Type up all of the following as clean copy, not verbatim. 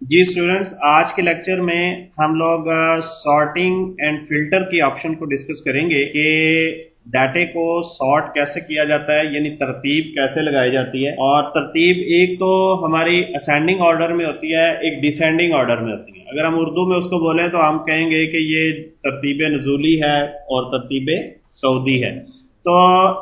जी students, आज के lecture में हम लोग सॉर्टिंग एंड फिल्टर की ऑप्शन को डिस्कस करेंगे कि डाटे को सॉर्ट कैसे किया जाता है, यानी तरतीब कैसे लगाई जाती है। और तरतीब एक तो हमारी असेंडिंग ऑर्डर में होती है, एक डिसेंडिंग ऑर्डर में होती है। अगर हम उर्दू में उसको बोलें तो हम कहेंगे कि ये तरतीब नुज़ूली है और तरतीब सऊदी है। तो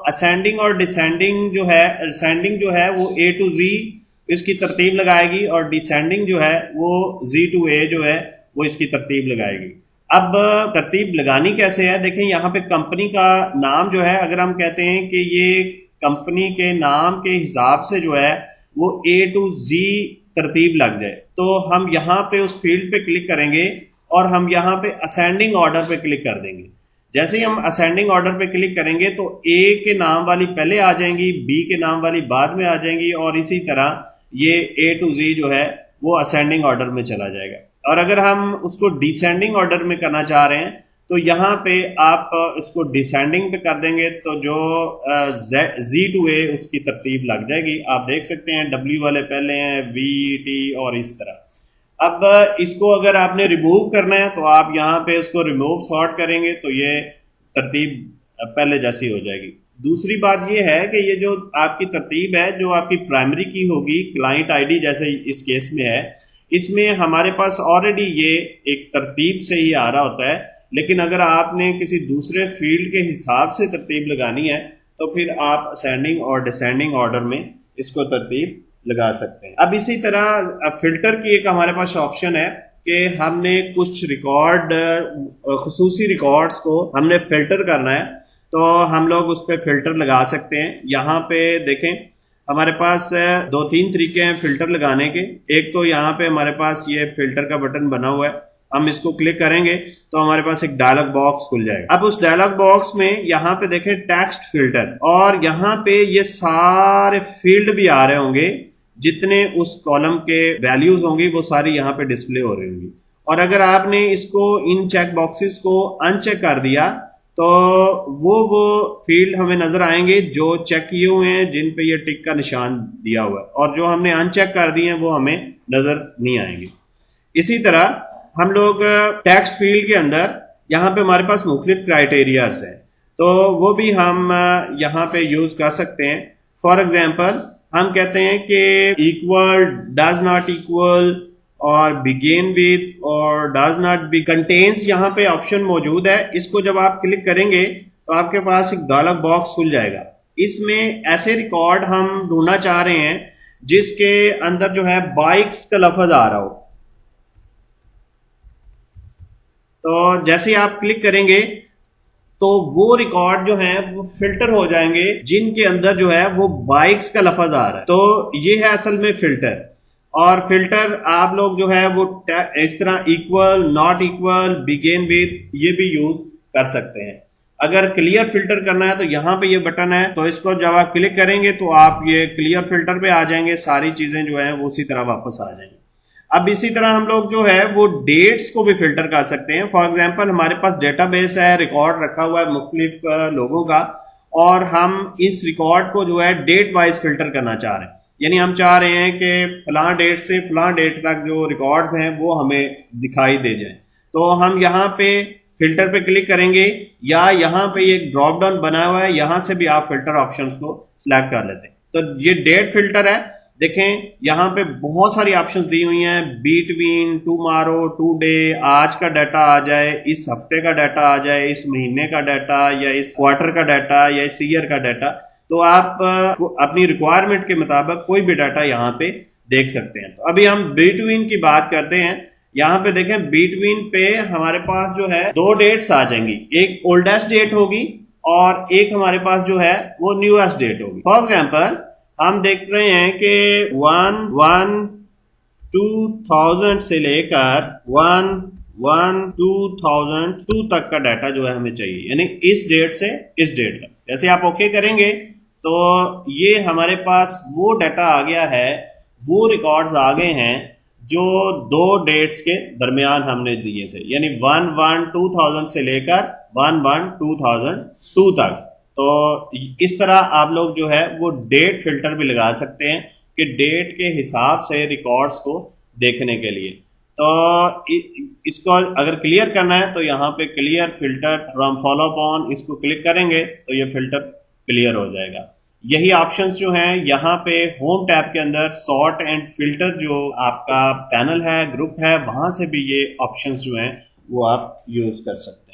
असेंडिंग और डिसेंडिंग जो है, असेंडिंग जो है वो ए टू जी इसकी तरतीब लगाएगी और डिसेंडिंग जो है वो Z to A जो है वो इसकी तरतीब लगाएगी। अब तरतीब लगानी कैसे है, देखें यहाँ पे कंपनी का नाम जो है, अगर हम कहते हैं कि ये कंपनी के नाम के हिसाब से जो है वो A to Z तरतीब लग जाए, तो हम यहाँ पे उस फील्ड पे क्लिक करेंगे और हम यहाँ पे असेंडिंग ऑर्डर पे क्लिक कर देंगे। जैसे ही हम असेंडिंग ऑर्डर पे क्लिक करेंगे तो A के नाम वाली पहले आ जाएंगी, B के नाम वाली बाद में आ जाएंगी और इसी तरह ये A to Z जो है वो असेंडिंग ऑर्डर में चला जाएगा। और अगर हम उसको डिसेंडिंग ऑर्डर में करना चाह रहे हैं तो यहाँ पे आप इसको डिसेंडिंग पे कर देंगे तो जो Z to A उसकी तरतीब लग जाएगी। आप देख सकते हैं W वाले पहले हैं, V, T और इस तरह। अब इसको अगर आपने रिमूव करना है तो आप यहाँ पे इसको रिमूव सॉर्ट करेंगे तो ये तरतीब पहले जैसी हो जाएगी। दूसरी बात ये है कि ये जो आपकी तरतीब है, जो आपकी प्राइमरी की होगी, क्लाइंट आईडी जैसे इस केस में है, इसमें हमारे पास ऑलरेडी ये एक तरतीब से ही आ रहा होता है। लेकिन अगर आपने किसी दूसरे फील्ड के हिसाब से तरतीब लगानी है तो फिर आप असेंडिंग और डिसेंडिंग ऑर्डर में इसको तरतीब लगा सकते हैं। अब इसी तरह फिल्टर की एक हमारे पास ऑप्शन है कि हमने कुछ रिकॉर्ड, खुसूसी रिकॉर्ड्स को हमने फिल्टर करना है तो हम लोग उस पर फिल्टर लगा सकते हैं। यहाँ पे देखें हमारे पास दो तीन तरीके हैं फिल्टर लगाने के। एक तो यहाँ पे हमारे पास ये फिल्टर का बटन बना हुआ है, हम इसको क्लिक करेंगे तो हमारे पास एक डायलॉग बॉक्स खुल जाएगा। अब उस डायलॉग बॉक्स में यहाँ पे देखें टेक्स्ट फिल्टर, और यहाँ पे ये सारे फील्ड भी आ रहे होंगे, जितने उस कॉलम के वैल्यूज होंगी वो सारी यहाँ पे डिस्प्ले हो रही होंगी। और अगर आपने इसको, इन चेक बॉक्सेस को अनचेक कर दिया तो वो फील्ड हमें नजर आएंगे जो चेक किए हुए हैं, जिन पे ये टिक का निशान दिया हुआ है, और जो हमने अनचेक कर दिए हैं वो हमें नजर नहीं आएंगे। इसी तरह हम लोग टेक्स्ट फील्ड के अंदर यहाँ पे हमारे पास मुख्तलिफ क्राइटेरियाज हैं तो वो भी हम यहाँ पे यूज कर सकते हैं। फॉर एग्जाम्पल हम कहते हैं कि इक्वल, डज नॉट इक्वल और बिगिन विद और डज नॉट बी कंटेन्स, यहाँ पे ऑप्शन मौजूद है। इसको जब आप क्लिक करेंगे तो आपके पास एक डायलॉग बॉक्स खुल जाएगा। इसमें ऐसे रिकॉर्ड हम ढूंढना चाह रहे हैं जिसके अंदर जो है बाइक्स का लफ्ज आ रहा हो। तो जैसे आप क्लिक करेंगे तो वो रिकॉर्ड जो है वो फिल्टर हो जाएंगे जिनके अंदर जो है वो बाइक्स का लफ्ज आ रहा है। तो ये है असल में फिल्टर। और फिल्टर आप लोग जो है वो इस तरह equal, not equal, begin with ये भी यूज कर सकते हैं। अगर क्लियर फिल्टर करना है तो यहाँ पे ये बटन है, तो इसको जब आप क्लिक करेंगे तो आप ये क्लियर फिल्टर पे आ जाएंगे, सारी चीजें जो है वो उसी तरह वापस आ जाएंगी। अब इसी तरह हम लोग जो है वो डेट्स को भी फिल्टर कर सकते हैं। फॉर एग्जाम्पल हमारे पास डेटाबेस है, रिकॉर्ड रखा हुआ है मुख्तलिफ लोगों का, और हम इस रिकॉर्ड को जो है डेट वाइज फिल्टर करना चाह रहे हैं। यानी हम चाह रहे हैं कि फलां डेट से फलां डेट तक जो रिकॉर्ड्स हैं वो हमें दिखाई दे जाए। तो हम यहाँ पे फिल्टर पे क्लिक करेंगे, या यहाँ पे एक ड्रॉप डाउन बना हुआ है, यहाँ से भी आप फिल्टर ऑप्शंस को सिलेक्ट कर लेते हैं। तो ये डेट फिल्टर है। देखें यहाँ पे बहुत सारी ऑप्शंस दी हुई हैं, बिटवीन, टुमारो, टुडे, आज का डाटा आ जाए, इस हफ्ते का डाटा आ जाए, इस महीने का डाटा, या इस क्वार्टर का डाटा, या इस ईयर का डाटा। तो आप अपनी रिक्वायरमेंट के मुताबिक कोई भी डाटा यहाँ पे देख सकते हैं। तो अभी हम बिटवीन की बात करते हैं। यहाँ पे देखें बिटवीन पे हमारे पास जो है दो डेट्स आ जाएंगी, एक ओल्डेस्ट डेट होगी और एक हमारे पास जो है वो न्यूएस्ट डेट होगी। फॉर एग्जाम्पल हम देख रहे हैं कि 1/1/2000 से लेकर 1/1/2002 तक का डाटा जो है हमें चाहिए, यानी इस डेट से इस डेट का। जैसे आप ओके करेंगे तो ये हमारे पास वो डाटा आ गया है, वो रिकॉर्ड्स आ गए हैं जो दो डेट्स के दरमियान हमने दिए थे, यानी 1/1/2000 से लेकर 1/1/2002 तक। तो इस तरह आप लोग जो है वो डेट फिल्टर भी लगा सकते हैं कि डेट के हिसाब से रिकॉर्ड्स को देखने के लिए। तो इसको अगर क्लियर करना है तो यहाँ पे clear filter from follow upon इसको क्लिक करेंगे तो ये फिल्टर क्लियर हो जाएगा। यही ऑप्शंस जो हैं यहाँ पे होम टैब के अंदर सॉर्ट एंड फिल्टर जो आपका पैनल है, ग्रुप है, वहां से भी ये ऑप्शंस जो हैं वो आप यूज कर सकते हैं।